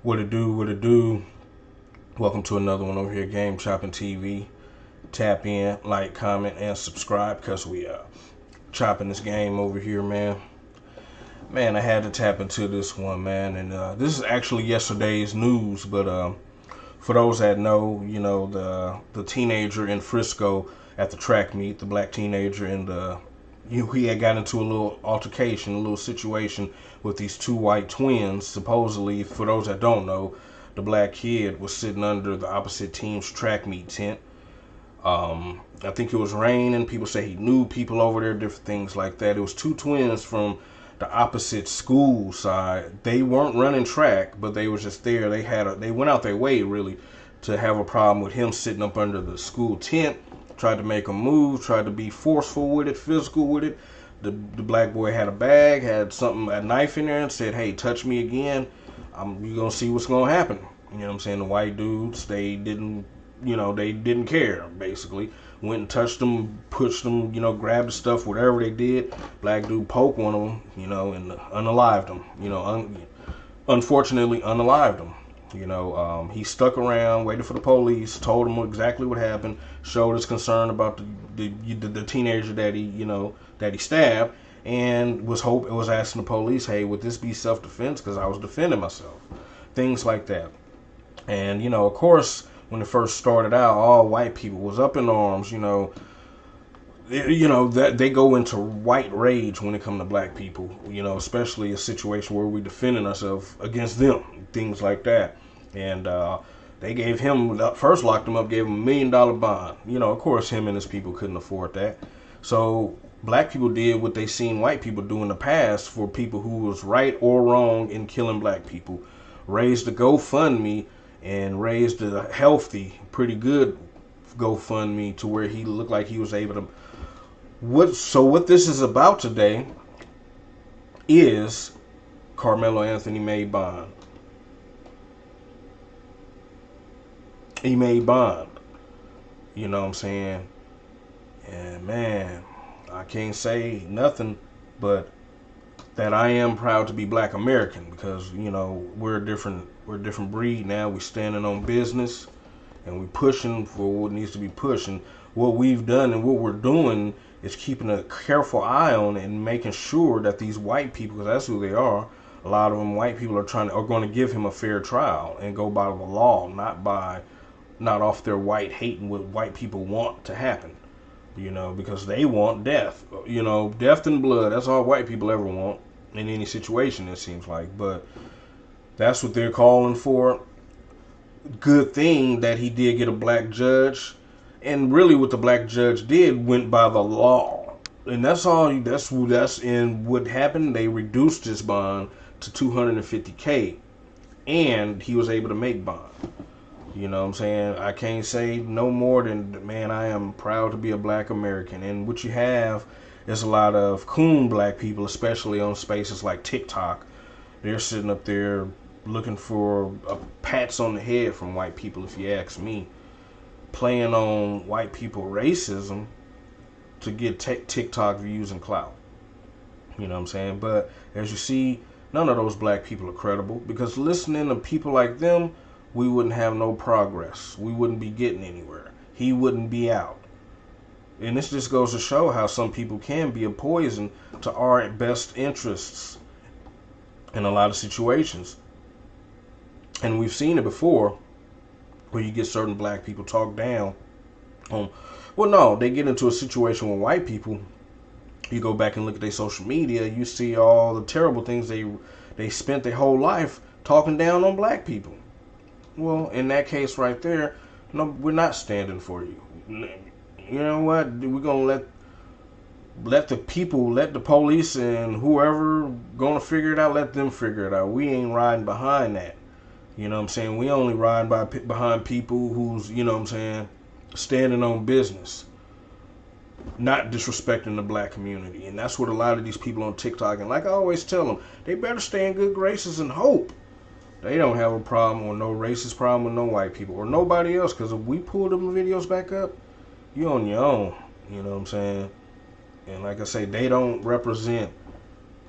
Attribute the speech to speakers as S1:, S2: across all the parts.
S1: What it do, what it do. Welcome to another one over here, Game Chopping TV. Tap in, like, comment, and subscribe because we chopping this game over here, man. Man, I had to tap into this one, man, and this is actually yesterday's news. But for those that know, the teenager in Frisco at the track meet, the black teenager, and he had got into a little altercation, a little situation with these two white twins. Supposedly, for those that don't know, the black kid was sitting under the opposite team's track meet tent. I think it was raining. People say he knew people over there, different things like that. It was two twins from the opposite school side. They weren't running track, but they was just there. They went out their way really to have a problem with him sitting up under the school tent. Tried to make a move, tried to be forceful with it, physical with it. The black boy had a bag, had a knife in there, and said, "Hey, touch me again, you're gonna see what's gonna happen." You know what I'm saying? The white dudes, they didn't care. Basically, went and touched them, pushed them, grabbed the stuff, whatever they did. Black dude poked one of them, and unalived him. Unfortunately, unalived him. He stuck around, waited for the police, told them exactly what happened, showed his concern about the teenager that he stabbed, and was asking the police, "Hey, would this be self-defense? Because I was defending myself." Things like that. And of course, when it first started out, all white people was up in arms. That they go into white rage when it comes to black people. Especially a situation where we defending ourselves against them, things like that. And they gave him, first locked him up, gave him $1 million bond. Of course, him and his people couldn't afford that. So black people did what they seen white people do in the past for people who was right or wrong in killing black people. Raised a GoFundMe and raised a healthy, pretty good GoFundMe to where he looked like he was able to. What this is about today is Karmelo Anthony made bond. He made bond. You know what I'm saying? And man, I can't say nothing but that I am proud to be black American because, we're a different breed now. We standing on business and we pushing for what needs to be pushing. What we've done and what we're doing is keeping a careful eye on and making sure that these white people, because that's who they are, a lot of them white people are going to give him a fair trial and go by the law, not off their white hate and what white people want to happen. Because they want death. Death and blood. That's all white people ever want in any situation, it seems like. But that's what they're calling for. Good thing that he did get a black judge. And really what the black judge did went by the law. And that's all. That's in what happened. They reduced his bond to $250K. And he was able to make bond. You know what I'm saying? I can't say no more than, man, I am proud to be a black American. And what you have is a lot of coon black people, especially on spaces like TikTok. They're sitting up there looking for pats on the head from white people, if you ask me. Playing on white people racism to get TikTok views and clout. You know what I'm saying? But as you see, none of those black people are credible because listening to people like them, we wouldn't have no progress. We wouldn't be getting anywhere. He wouldn't be out. And this just goes to show how some people can be a poison to our best interests in a lot of situations. And we've seen it before where you get certain black people talk down on, well, no, they get into a situation with white people. You go back and look at their social media, you see all the terrible things they spent their whole life talking down on black people. Well, in that case right there, no, we're not standing for you. You know what? We're gonna let the people, let the police and whoever gonna figure it out, let them figure it out. We ain't riding behind that. You know what I'm saying? We only ride behind people who's, standing on business, not disrespecting the black community. And that's what a lot of these people on TikTok, and like I always tell them, they better stay in good graces and hope. They don't have a problem or no racist problem with no white people or nobody else. Because if we pull them videos back up, you on your own. You know what I'm saying? And like I say, they don't represent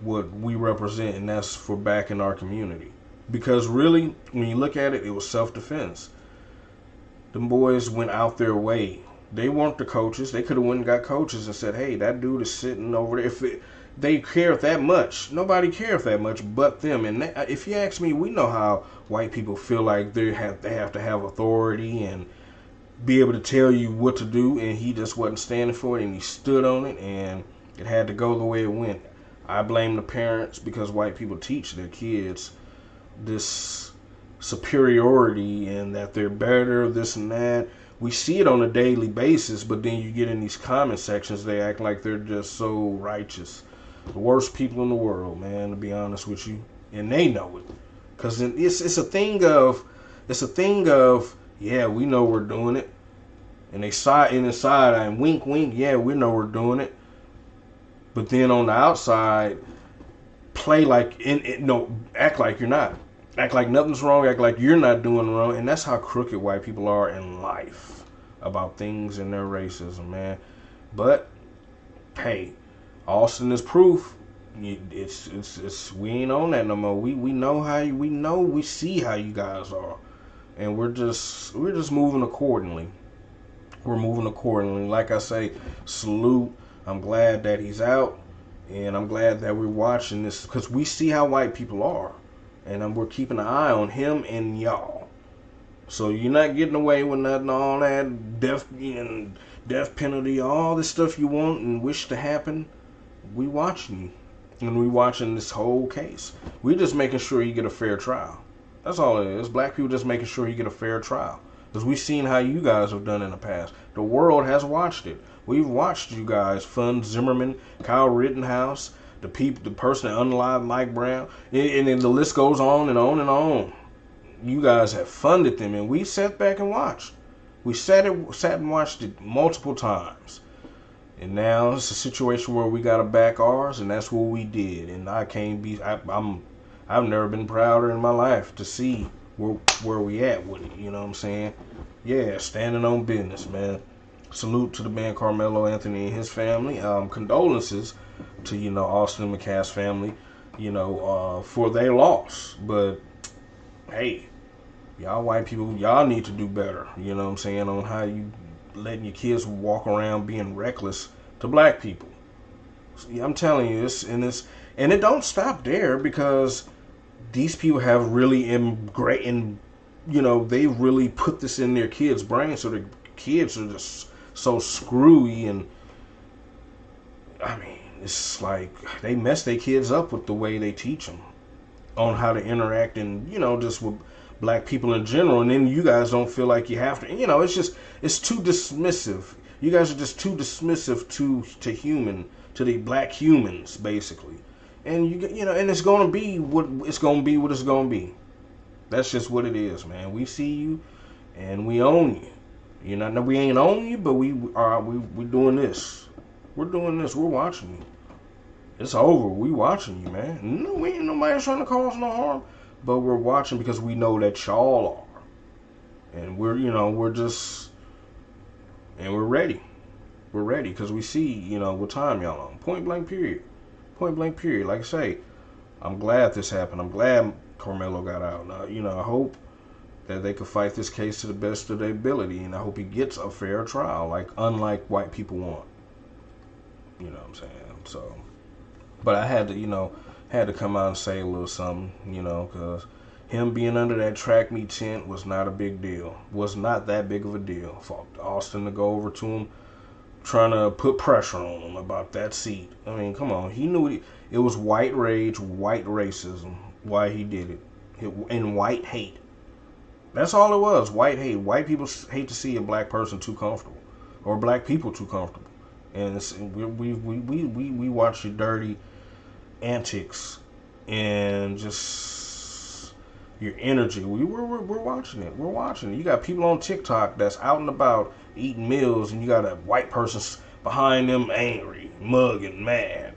S1: what we represent, and that's for back in our community. Because really, when you look at it, it was self-defense. Them boys went out their way. They weren't the coaches. They could have went and got coaches and said, hey, that dude is sitting over there. They cared that much, nobody cared that much but them. And if you ask me, we know how white people feel like they have to have authority and be able to tell you what to do, and he just wasn't standing for it, and he stood on it, and it had to go the way it went. I blame the parents, because white people teach their kids this superiority and that they're better, this and that. We see it on a daily basis, but then you get in these comment sections, they act like they're just so righteous. The worst people in the world, man, to be honest with you. And they know it. Because it's a thing of, yeah, we know we're doing it. And they side and wink, wink, yeah, we know we're doing it. But then on the outside, play like, no, act like you're not. Act like nothing's wrong, act like you're not doing wrong. And that's how crooked white people are in life about things and their racism, man. But, hey, Austin is proof. It's we ain't on that no more. We know we see how you guys are. And we're just moving accordingly. We're moving accordingly. Like I say, salute. I'm glad that he's out. And I'm glad that we're watching this, because we see how white people are. And we're keeping an eye on him and y'all. So you're not getting away with nothing, all that death penalty, all this stuff you want and wish to happen. We watching you. And we watching this whole case. We just making sure you get a fair trial. That's all it is. Black people just making sure you get a fair trial. Because we've seen how you guys have done in the past. The world has watched it. We've watched you guys fund Zimmerman, Kyle Rittenhouse, the person that unalived Mike Brown, and then the list goes on and on and on. You guys have funded them, and we sat back and watched. We sat and watched it multiple times. And now it's a situation where we gotta back ours, and that's what we did. And I've never been prouder in my life to see where we at with it. You know what I'm saying? Yeah, standing on business, man. Salute to the man Karmelo Anthony and his family. Condolences to Austin and McCaff's family, for their loss. But hey, y'all white people, y'all need to do better. You know what I'm saying, on how you letting your kids walk around being reckless to black people. I'm telling you, and it don't stop there, because these people have really they really put this in their kids' brains, so the kids are just so screwy, and I mean, it's like they mess their kids up with the way they teach them on how to interact, and just with black people in general. And then you guys don't feel like you have to. It's too dismissive. You guys are just too dismissive to the black humans, basically. And and it's gonna be what it's gonna be. What it's gonna be. That's just what it is, man. We see you, and we own you. We ain't own you, but we doing this. We're doing this. We're watching you. It's over. We watching you, man. No, we ain't nobody trying to cause no harm, but we're watching because we know that y'all are, and we're ready. We're ready because we see what time y'all on. Point blank period. Point blank period. Like I say, I'm glad this happened. I'm glad Karmelo got out. Now, I hope that they could fight this case to the best of their ability, and I hope he gets a fair trial, unlike white people want. You know what I'm saying? So, but I had to come out and say a little something, because him being under that track meet tent was not a big deal. Was not that big of a deal for Austin to go over to him, trying to put pressure on him about that seat. I mean, come on. He knew it was white rage, white racism, why he did it, and white hate. That's all it was, white hate. White people hate to see a black person too comfortable, or black people too comfortable. And we watch your dirty antics and just your energy. We're watching it. We're watching it. You got people on TikTok that's out and about eating meals, and you got a white person behind them angry, mugging, mad,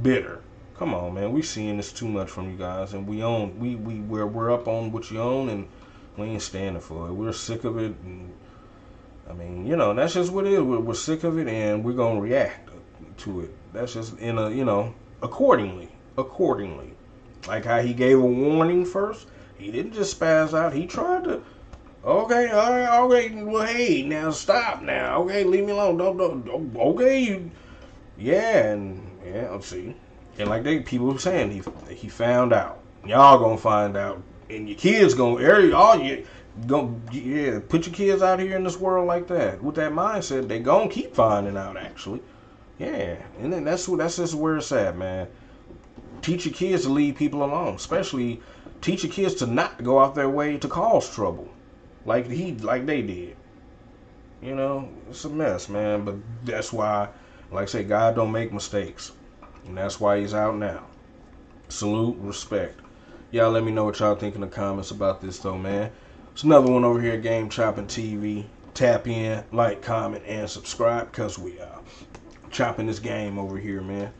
S1: bitter. Come on, man. We're seeing this too much from you guys, and we're up on what you own, and we ain't standing for it. We're sick of it, and I mean, that's just what it is. We're sick of it, and we're gonna react to it. That's just accordingly. Like how he gave a warning first, He didn't just spaz out. He tried to. Okay, all right, okay. Well, hey, now stop. Now, okay, leave me alone. Don't. Okay, you. Yeah, and yeah, let's see. And like people were saying, he found out. Y'all gonna find out, and your kids gonna all you go. Yeah, put your kids out here in this world like that with that mindset. They gonna keep finding out. Actually, yeah, and then that's just where it's at, man. Teach your kids to leave people alone, especially teach your kids to not go out their way to cause trouble, like they did. You know, it's a mess, man. But that's why, like I say, God don't make mistakes, and that's why He's out now. Salute, respect. Y'all let me know what y'all think in the comments about this, though, man. It's another one over here, Game Chopping TV. Tap in, like, comment, and subscribe, because we are chopping this game over here, man.